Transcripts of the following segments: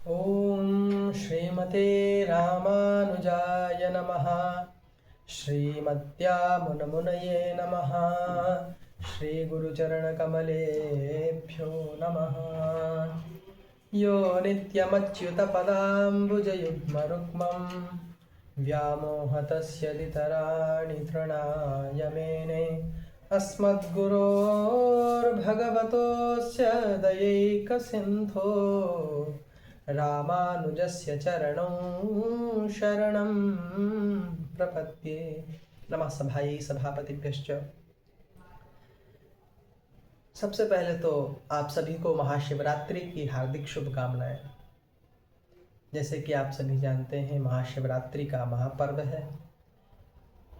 ॐ श्रीमते रामानुजाय नमः। श्रीमद्यामुनमुनये नमः। श्रीगुरुचरणकमलेभ्यो नमः। यो नित्यमच्युतपदाम्बुजयुग्मरुक्मं व्यामोहतस्य दितराणि तृणाय मेने अस्मद्गुरोर्भगवतोऽस्य दयैकसिन्धो रामानुजस्य चरणौ शरणं प्रपद्ये। नमः सभायै सभापतिभ्यश्च। सबसे पहले तो आप सभी को महाशिवरात्रि की हार्दिक शुभकामनाएं। जैसे कि आप सभी जानते हैं, महाशिवरात्रि का महापर्व है।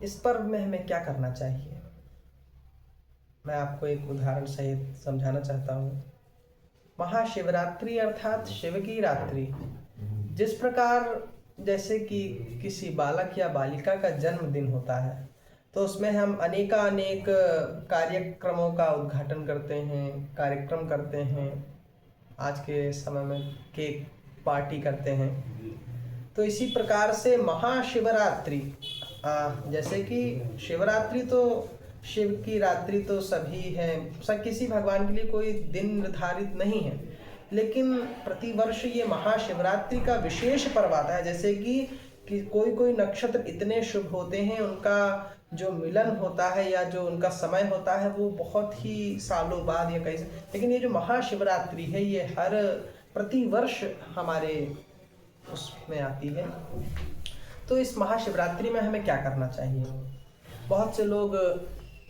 इस पर्व में हमें क्या करना चाहिए, मैं आपको एक उदाहरण सहित समझाना चाहता हूँ। महाशिवरात्रि अर्थात शिव की रात्रि। जिस प्रकार जैसे कि किसी बालक या बालिका का जन्मदिन होता है, तो उसमें हम अनेक कार्यक्रमों का उद्घाटन करते हैं, कार्यक्रम करते हैं। आज के समय में केक पार्टी करते हैं। तो इसी प्रकार से महाशिवरात्रि, जैसे कि शिवरात्रि तो शिव की रात्रि तो सभी है, किसी भगवान के लिए कोई दिन निर्धारित नहीं है, लेकिन प्रतिवर्ष ये महाशिवरात्रि का विशेष पर्व आता है। जैसे कि कोई नक्षत्र इतने शुभ होते हैं, उनका जो मिलन होता है या जो उनका समय होता है वो बहुत ही सालों बाद या कई, लेकिन ये जो महाशिवरात्रि है ये हर प्रतिवर्ष हमारे उसमें आती है। तो इस महाशिवरात्रि में हमें क्या करना चाहिए? बहुत से लोग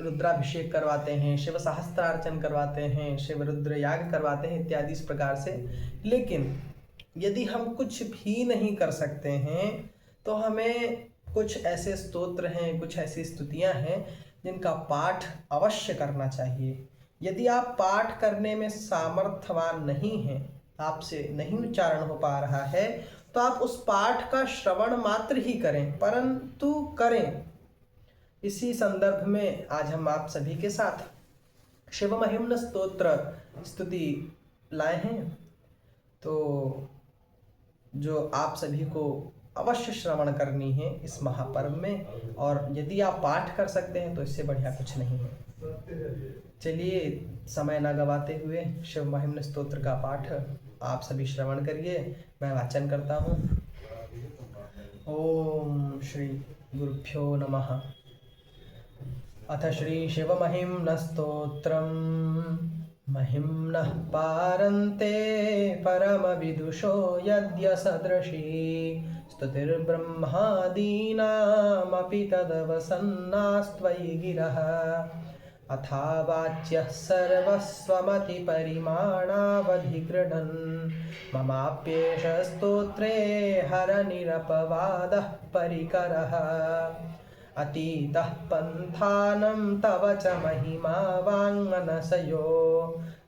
रुद्राभिषेक करवाते हैं, शिव सहस्त्रार्चन करवाते हैं, शिव रुद्र याग करवाते हैं इत्यादि इस प्रकार से। लेकिन यदि हम कुछ भी नहीं कर सकते हैं तो हमें कुछ ऐसे स्तोत्र हैं, कुछ ऐसी स्तुतियां हैं जिनका पाठ अवश्य करना चाहिए। यदि आप पाठ करने में सामर्थ्यवान नहीं हैं, आपसे नहीं उच्चारण हो पा रहा है, तो आप उस पाठ का श्रवण मात्र ही करें, परंतु करें। इसी संदर्भ में आज हम आप सभी के साथ शिव महिम्न स्तोत्र स्तुति लाए हैं, तो जो आप सभी को अवश्य श्रवण करनी है इस महापर्व में। और यदि आप पाठ कर सकते हैं तो इससे बढ़िया कुछ नहीं है। चलिए समय ना गवाते हुए शिव महिम्न स्तोत्र का पाठ आप सभी श्रवण करिए। मैं वाचन करता हूँ। ओम श्री गुरुभ्यो नमः। अथ श्री शिव महिम्न स्तोत्रम्। महिम्नः पारन्ते परमविदुषो यद्य सदृशी स्तुतिर्ब्रह्मादीनामपि तदवसन्नास्त्वयि गिरः। अथा वाच्यः सर्वस्वमतिपरिमाणावधिगृह्णन् ममाप्येष स्तोत्रे हरनिरपवादः परिकरः। अतीतः पन्थानं तव च महिमा वाङ्मनसयो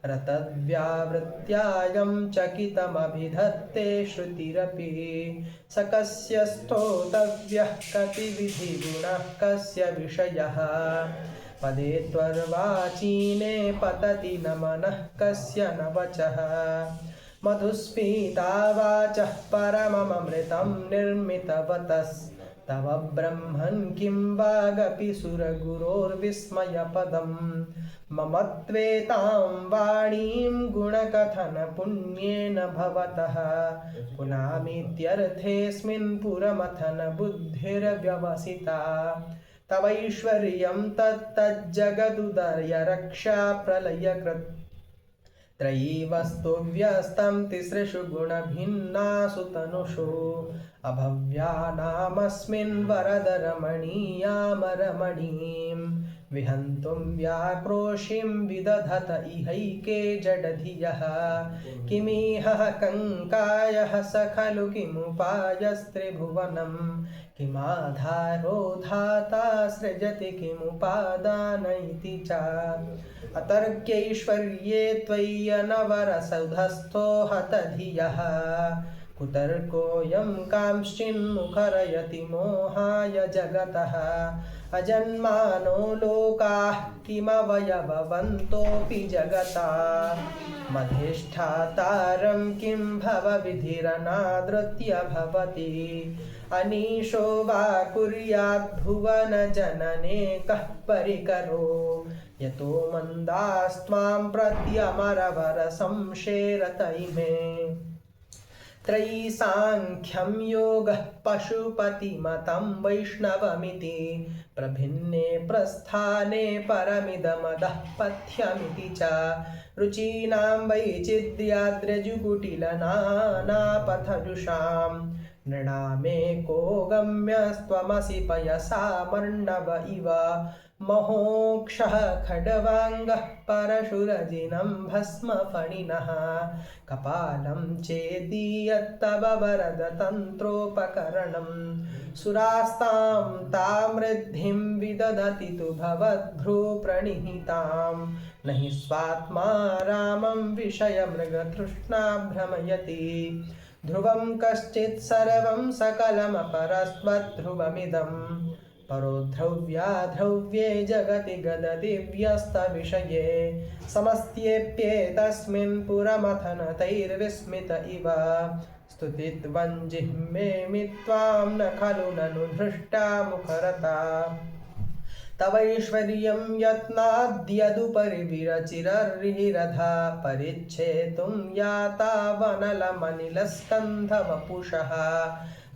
रतद्व्यावृत्यायं चकितमभिधत्ते श्रुतिरपि। स कस्य स्तोतव्यः कतिविधिगुणः कस्य विषयः। पदे त्वर्वाचीने पतति न मनः कस्य न वचः। मधुस्मिता वाचः परममृतं निर्मितवतस्तव ब्रह्मन् किं वागपि सुरगुरोर्विस्मयपदं। मम त्वेतां वाणीं गुणकथनपुण्येन भवतः पुनामीत्यर्थेऽस्मिन् पुरमथन बुद्धिर्व्यवसिता। तवैश्वर्यं तत्तज्जगदुदय रक्षा प्रलयकृत् त्रयीवस्तुव्यस्तं तिसृषु गुणभिन्नासु तनुषु। अभव्यानामस्मिन् वरदरमणीयामरमणीं विहन्तुं व्याक्रोशीं विदधत इहैके जडधियः। किमिह कङ्कायः स खलु किमुपायस्त्रिभुवनं। किमाधारो धाता सृजति किमुपादान इति च। अतर्क्यैश्वर्ये त्वय्यनवरसौधस्थो हतधियः। कुतर्कोऽयं कांश्चिन्मुखरयति मोहाय जगतः अजन्मानो लोकाः किमवयववन्तोऽपि जगता मधिष्ठातारं किं भवविधिरनादृत्य भवति अनीशो वा कुर्यात् भुवनजनने कः परिकरो यतो मन्दास्त्वां प्रत्यमरवरसंशेरत इमे त्रयीसाङ्ख्यं योगः पशुपतिमतं वैष्णवमिति प्रभिन्ने प्रस्थाने परमिदमदः पथ्यमिति च रुचीनां वैचित्र्याद्रजुकुटिलनानापथजुषां नृणामेको गम्यस्त्वमसि पयसा मर्णव इव महोक्षः खड्वाङ्गः परशुरजिनं भस्मफणिनः कपालं चेदीयत्तव वरदतन्त्रोपकरणं सुरास्तां तामृद्धिं विदधति तु भवद्भ्रूप्रणिहितां न हि स्वात्मा रामं विषयमृगतृष्णा भ्रमयति ध्रुवं कश्चित् सर्वं सकलमपरस्त्वद्ध्रुवमिदं परो ध्रुव्याध्रुव्ये जगति गदति व्यस्तविषये समस्त्येप्येतस्मिन् पुरमथनतैर्विस्मित इव स्तुतित्वञ्जिह्मेमि त्वां न खलु ननु धृष्टा मुखरता तवैश्वर्यं यत्नाद्यदुपरि विरचिरर्हिरधा परिच्छेतुं याता वनलमनिलस्कन्धवपुषः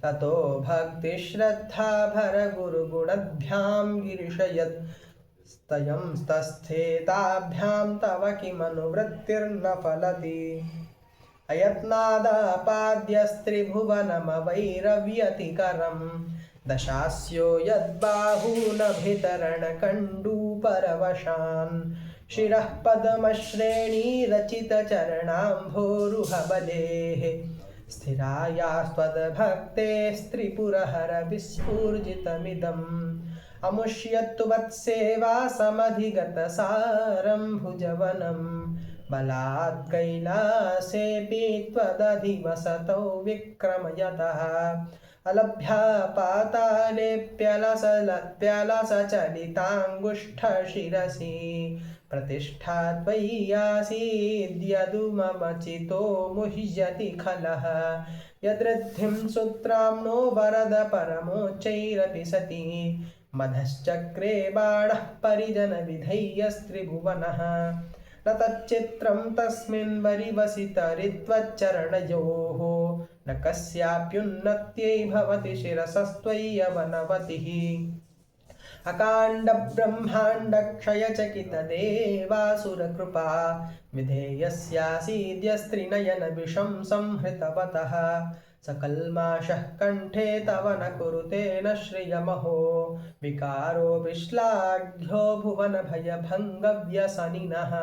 ततो भक्तिश्रद्धा भरगुरुगुणभ्यां गिरिशयत् स्तयंस्तस्थेताभ्यां तव किमनुवृत्तिर्न फलति अयत्नादापाद्यस्त्रिभुवनमवैरव्यतिकरं दशास्यो यद्बाहूनभितरणकण्डूपरवशान् शिरः पद्मश्रेणीरचितचरणाम्भोरुहबलेः स्थिरायास्त्वद्भक्ते स्त्रिपुरहर विस्फूर्जितमिदम् अमुष्यत्तु वत्सेवा समधिगतसारं भुजवनं बलात् कैलासेऽपि त्वदधिवसतौ विक्रमयतः अलभ्या पातालेऽप्यलसचलिताङ्गुष्ठशिरसि प्रतिष्ठा त्वय्यासीद्यदुममचितो मुह्यति खलः यदृद्धिं सूत्राम्नो वरद परमोच्चैरपि सति मधश्चक्रे बाणः परिजनविधैयस्त्रिभुवनः न तच्चित्रं तस्मिन् वरिवसितरित्वच्चरणयोः न कस्याप्युन्नत्यै भवति शिरसस्त्वय्यवनवतिः अकाण्डब्रह्माण्डक्षयचकितदेवासुरकृपा विधेयस्यासीद्यस्त्रिनयनविषं संहृतवतः सकल्माषः कण्ठे तव न कुरुते न श्रियमहो विकारो विश्लाघ्यो भुवनभयभङ्गव्यसनिनः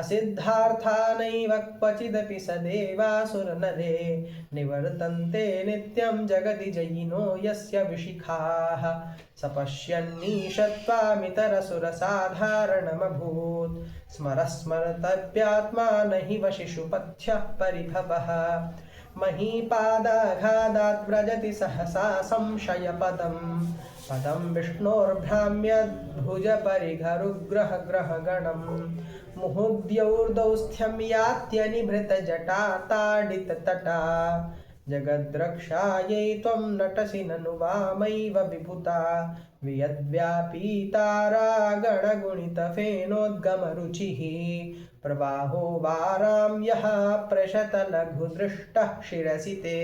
असिद्धार्था नैव क्वचिदपि स देवासुरनरे निवर्तन्ते नित्यं जगति जयिनो यस्य विशिखाः स पश्यन्नीशत्वामितरसुरसाधारणमभूत् स्मरस्मर्तव्यात्मा न हि वशिषुपथ्यः परिभवः महीपादाघादात् व्रजति सहसा संशयपदं पदं विष्णोर्भ्राम्यद्भुजपरिघरुग्रहग्रहगणं मुहुद्यौर्दौस्थ्यं यात्यनिभृतजटा ताडिततटा जगद्रक्षायै त्वं नटसि ननु वामैव विभूता वियद्व्यापीतारागणगुणितफेनोद्गमरुचिः प्रवाहो वाराम्यः प्रशतलघुदृष्टः शिरसि ते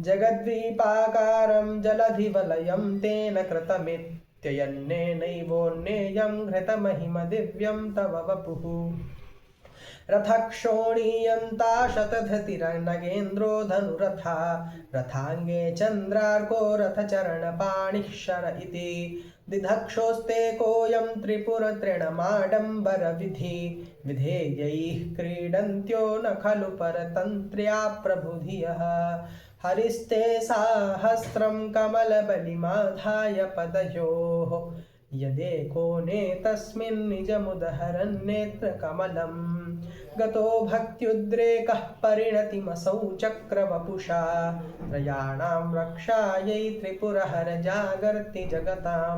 जगद्वीपाकारं जलधिवलयं तेन कृतमित्ययन्नेनैवोन्नेयं घृतमहिमदिव्यं तव वपुः रथक्षोणीयन्ता शतधृतिरनगेन्द्रो धनुरथा रथाङ्गे चन्द्रार्को रथचरणपाणिः शर इति दिधक्षोस्ते कोऽयं त्रिपुरतृणमाडम्बरविधि विधेयैः क्रीडन्त्यो न खलु परतन्त्र्या प्रबुधियः हरिस्ते साहस्रं कमलबलिमाधाय पदयोः यदेको नेतस्मिन् निजमुदहरन्नेत्रकमलं गतो भक्त्युद्रेकः परिणतिमसौ चक्रवपुषा त्रयाणां रक्षायै त्रिपुरहर जागर्ति जगतां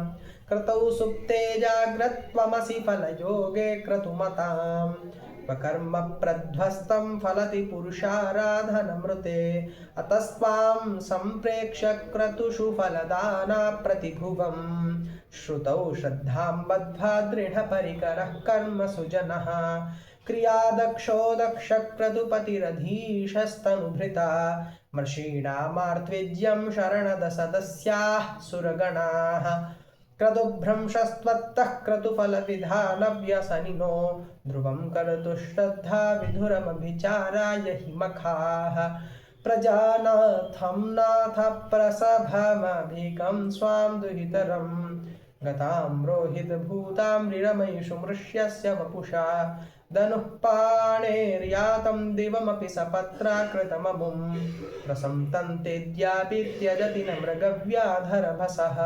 कृतौ सुप्ते जाग्रत्वमसि फलयोगे क्रतुमताम् स्वकर्म प्रध्वस्तं फलति पुरुषाराधनमृते अतस्त्वां सम्प्रेक्ष्य क्रतुषु फलदाना प्रतिभुवम् श्रुतौ श्रद्धां बद्ध्वा दृढपरिकरः कर्मसु जनः क्रियादक्षो दक्षक्रतुपतिरधीशस्तनुभृता मर्षीणामार्त्विज्यं शरणदसदस्याः सुरगणाः क्रतुभ्रंशस्त्वत्तः क्रतुफलविधानव्यसनिनो ध्रुवं कर्तुश्रद्धा विधुरमभिचाराय हि मखाः प्रजानाथं नाथ प्रसभमभिकं स्वां दुहितरं गतां रोहितभूतां निरमयिषु मृष्यस्य वपुषा धनुः पाणेर्यातं दिवमपि सपत्राकृतममुं प्रसंतन्तेद्यापि त्यजति न मृगव्याधरभसः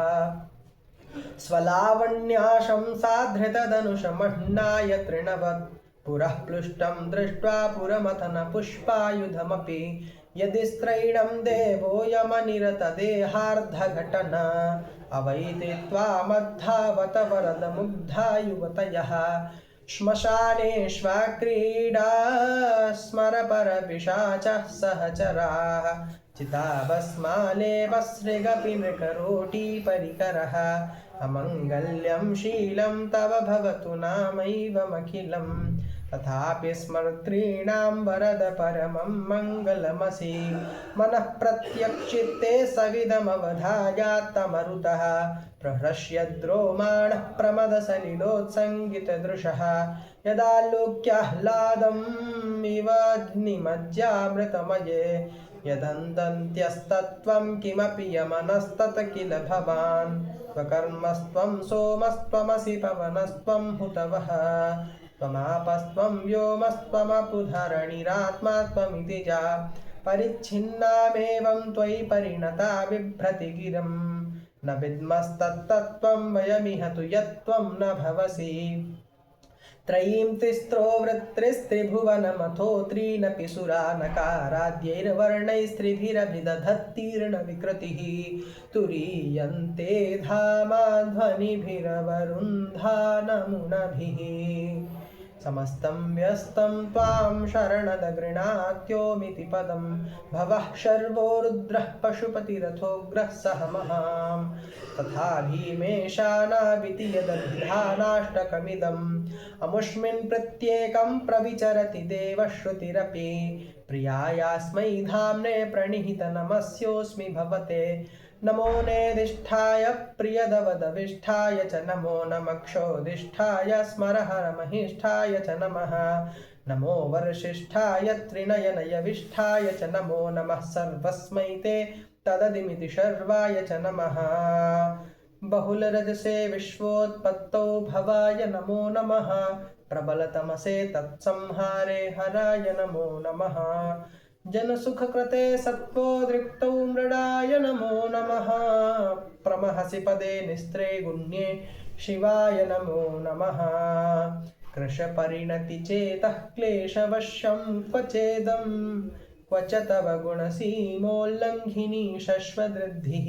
स्वलावण्याशं साधृतधनुषमह्नाय तृणवत् पुरः प्लुष्टं दृष्ट्वा पुरमथन पुष्पायुधमपि यदि स्त्रैणं देवो यमनिरतदेहार्धघटना अवैति त्वामद्धावत वरदमुग्धा युवतयः श्मशानेष्वाक्रीडा स्मरपरपिशाचः सहचराः चिताभस्मालेपसृगपि नृकरोटिपरिकरः अमङ्गल्यं शीलं तव भवतु नामैवमखिलं तथापि स्मर्तॄणां वरद परमं मङ्गलमसि मनः प्रत्यक्षित्ते सविदमवधायात्तमरुतः प्रहृष्यद्रोमाणः प्रमदसलिलोत्सङ्गितदृशः यदालोक्याह्लादम् इव निमज्जामृतमये यदन्तन्त्यस्तत्त्वं किमपि यमनस्तत किल भवान् स्वकर्मस्त्वं सोमस्त्वमसि पवनस्त्वं हुतवः त्वमापस्त्वं व्योमस्त्वमपुधरणिरात्मा त्वमिति जा परिच्छिन्नामेवं त्वयि परिणता बिभ्रति गिरं न विद्मस्तत्तत्त्वं वयमिह तु यत्त्वं न भवसि त्रयीं तिस्रो वृत्तिस्त्रिभुवनमथो त्रीनपि सुरा नकाराद्यैर्वर्णैस्त्रिभिरभिदधत्तीर्ण विकृतिः तुरीयन्ते धामा ध्वनिभिरवरुन्धानमुनभिः समस्तं व्यस्तं त्वां शरणदगृणात्योमिति पदं भवः शर्वो रुद्रः पशुपतिरथोग्रः सह महां तथा भीमेशानाविति यदभिधानाष्टकमिदम् अमुष्मिन् प्रत्येकं प्रविचरति देवश्रुतिरपि प्रियायास्मै धाम्ने प्रणिहितनमस्योऽस्मि भवते नमो नेदिष्ठाय प्रियदवदविष्ठाय च नमो नमक्षोदिष्ठाय स्मरहरमहिष्ठाय च नमः नमो वर्षिष्ठाय त्रिनयनयविष्ठाय च नमो नमः सर्वस्मै ते तददिमिति शर्वाय च नमः बहुलरजसे विश्वोत्पत्तौ भवाय नमो नमः प्रबलतमसे तत्संहारे हराय नमो नमः जनसुखकृते सत्त्वोद्रिक्तौ मृडाय नमो नमः प्रमहसि पदे निस्त्रे गुण्ये शिवाय नमो नमः कृशपरिणतिचेतः क्लेशवश्यं क्वचेदं क्व च तव गुणसीमोल्लङ्घिनी शश्वदृद्धिः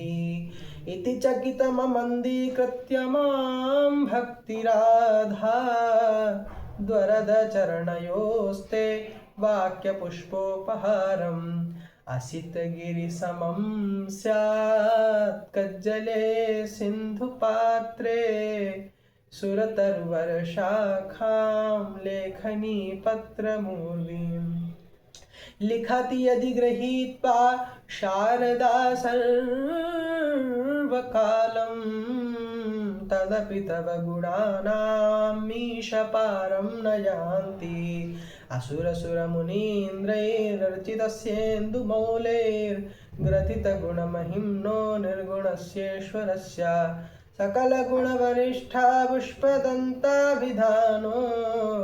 इति चकितममन्दीकृत्य मां भक्तिराधा द्वरदचरणयोस्ते वाक्यपुष्पोपहारम् असितगिरिसमं स्यात् कज्जले सिन्धुपात्रे सुरतरुवर्षाखां लेखनी पत्रमूर्वीम् लिखति यदि गृहीत्वा शारदा सर्वकालं तदपि तव गुणानामीशपारं न यान्ति असुरसुरमुनीन्द्रैरर्चितस्येन्दुमौलेर्ग्रथितगुणमहिम्नो निर्गुणस्येश्वरस्य सकल गुण वरिष्ठा पुष्पदन्ताभिधानो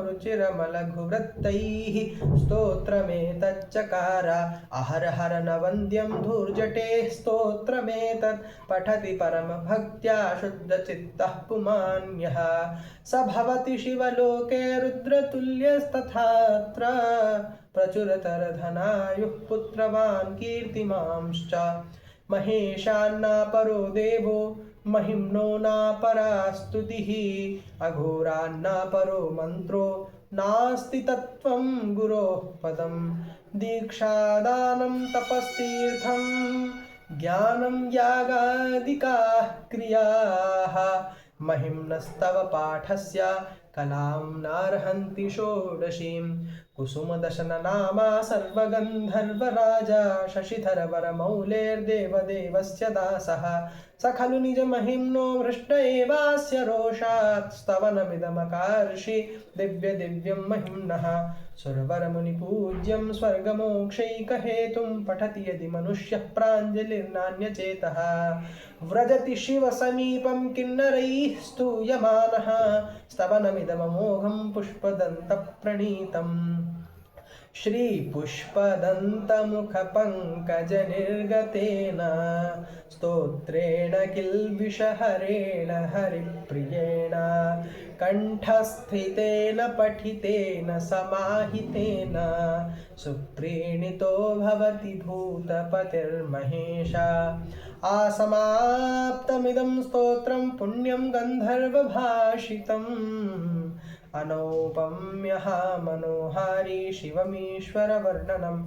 रुचिरमलघुवृत्तैः स्तोत्रमेतच्चकार अहर हर न वन्द्यं धूर्जटेः स्तोत्रमेतत् पठति परमभक्त्या शुद्धचित्तः पुमान्यः स भवति शिवलोके रुद्रतुल्यस्तथात्र प्रचुरतरधनायुः पुत्रवान् कीर्तिमांश्च महेशान्नापरो देवो महिम्नो नापरा स्तुतिः अघोरान्नापरो मन्त्रो नास्ति तत्त्वं गुरोः पदं दीक्षादानं तपस्तीर्थं ज्ञानं यागादिकाः क्रियाः महिम्नस्तव पाठस्य कलां नार्हन्ति षोडशीं कुसुमदशननामा सर्वगन्धर्वराजा शशिधरवरमौलेर्देवदेवस्य दासः स खलु निजमहिम्नो हृष्ट एवास्य रोषात् स्तवनमिदमकार्षि दिव्यं महिम्नः सुरवरमुनिपूज्यं स्वर्गमोक्षैकहेतुं पठति यदि मनुष्यः प्राञ्जलिर्नान्यचेतः व्रजति शिवसमीपं किन्नरैः स्तूयमानः स्तवनमिदममोघं पुष्पदन्तप्रणीतम् श्रीपुष्पदन्तमुखपङ्कजनिर्गतेन स्तोत्रेण किल्बिषहरेण हरिप्रियेण कण्ठस्थितेन पठितेन समाहितेन सुप्रीणितो भवति भूतपतिर्महेश आसमाप्तमिदं स्तोत्रं पुण्यं गन्धर्वभाषितम् अनौपम्यः मनोहारी शिवमीश्वरवर्णनं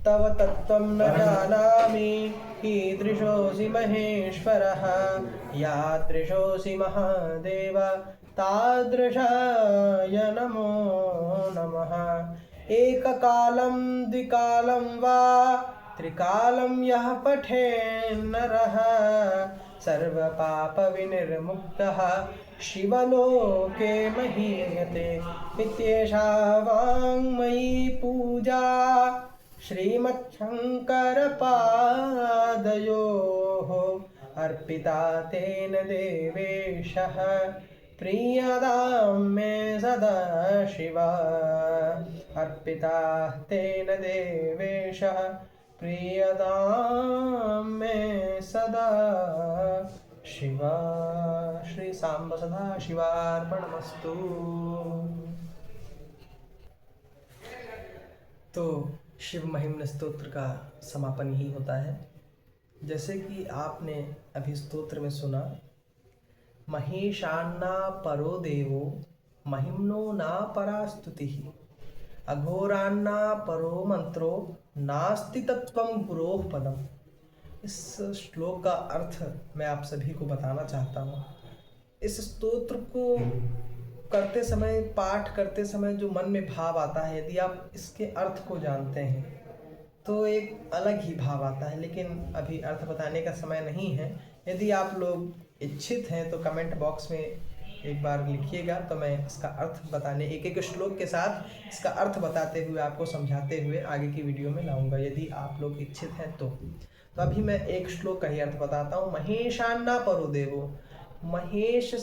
तव तत्त्वं न जानामि कीदृशोऽसि महेश्वरः यादृशोऽसि महादेव तादृशाय नमो नमः एककालं द्विकालं वा त्रिकालं यः पठेन्नरः सर्वपापविनिर्मुक्तः शिवलोके महीयते इत्येषा वाङ्मयी पूजा श्रीमच्छङ्करपादयोः अर्पिता तेन देवेशः प्रीयतां मे सदा शिवा अर्पिता तेन देवेशः प्रीयतां मे सदा शिवा। श्री सांब सदा शिवार्पणमस्तु। तो शिव महिम्न स्तोत्र का समापन ही होता है। जैसे कि आपने अभी स्तोत्र में सुना, महेशान्ना परो देवो महिम्नो ना परा स्तुतिः अघोरान्ना परो मंत्रो नास्ति तत्त्वं गुरोः पदम। इस श्लोक का अर्थ मैं आप सभी को बताना चाहता हूँ। इस स्तोत्र को करते समय, पाठ करते समय जो मन में भाव आता है, यदि आप इसके अर्थ को जानते हैं तो एक अलग ही भाव आता है। लेकिन अभी अर्थ बताने का समय नहीं है। यदि आप लोग इच्छित हैं तो कमेंट बॉक्स में एक बार लिखिएगा, तो मैं इसका अर्थ बताने, एक एक श्लोक के साथ इसका अर्थ बताते हुए, आपको समझाते हुए आगे की वीडियो में लाऊंगा, यदि आप लोग इच्छित हैं तो अभी मैं एक श्लोक का ही अर्थ बताता हूँ। महेशान्ना परो देवो, महेश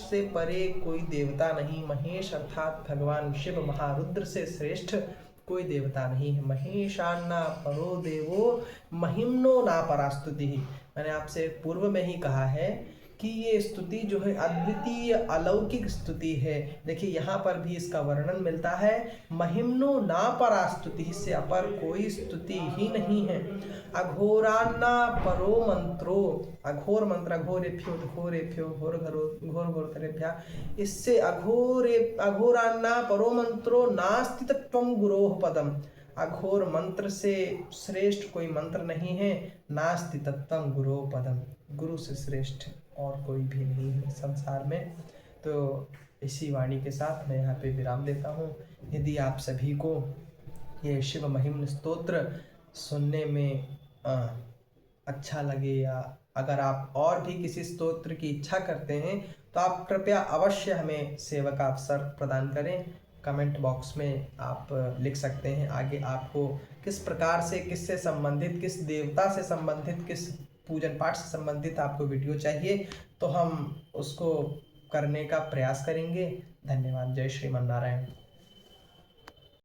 से परे कोई देवता नहीं। महेश अर्थात भगवान शिव महारुद्र से श्रेष्ठ कोई देवता नहीं है। महेशान्ना परो देवो महिम्नो ना परास्तुति। मैंने आपसे पूर्व में ही कहा है कि ये स्तुति जो है अद्वितीय अलौकिक स्तुति है। देखिए यहाँ पर भी इसका वर्णन मिलता है, महिम्नो ना परास्तुति, से अपर कोई स्तुति ही नहीं है। अघोरान्ना परो मंत्रो, अघोर मंत्र, घोरेभ्यो घोर घोरेभ्या, इससे अघोरान्ना परो मंत्रो नास्ति तत्त्वं गुरोः पदम। अघोर मंत्र से श्रेष्ठ कोई मंत्र नहीं है। नास्ति तत्त्वं गुरोः पदम, गुरु से श्रेष्ठ और कोई भी नहीं है संसार में। तो इसी वाणी के साथ मैं यहाँ पे विराम देता हूँ। यदि आप सभी को ये शिव महिम्न स्तोत्र सुनने में अच्छा लगे, या अगर आप और भी किसी स्तोत्र की इच्छा करते हैं तो आप कृपया अवश्य हमें सेवा का अवसर प्रदान करें। कमेंट बॉक्स में आप लिख सकते हैं आगे आपको किस प्रकार से, किससे संबंधित, किस देवता से संबंधित, किस पूजन पाठ से संबंधित आपको वीडियो चाहिए तो हम उसको करने का प्रयास करेंगे। धन्यवाद। जय श्रीमन नारायण।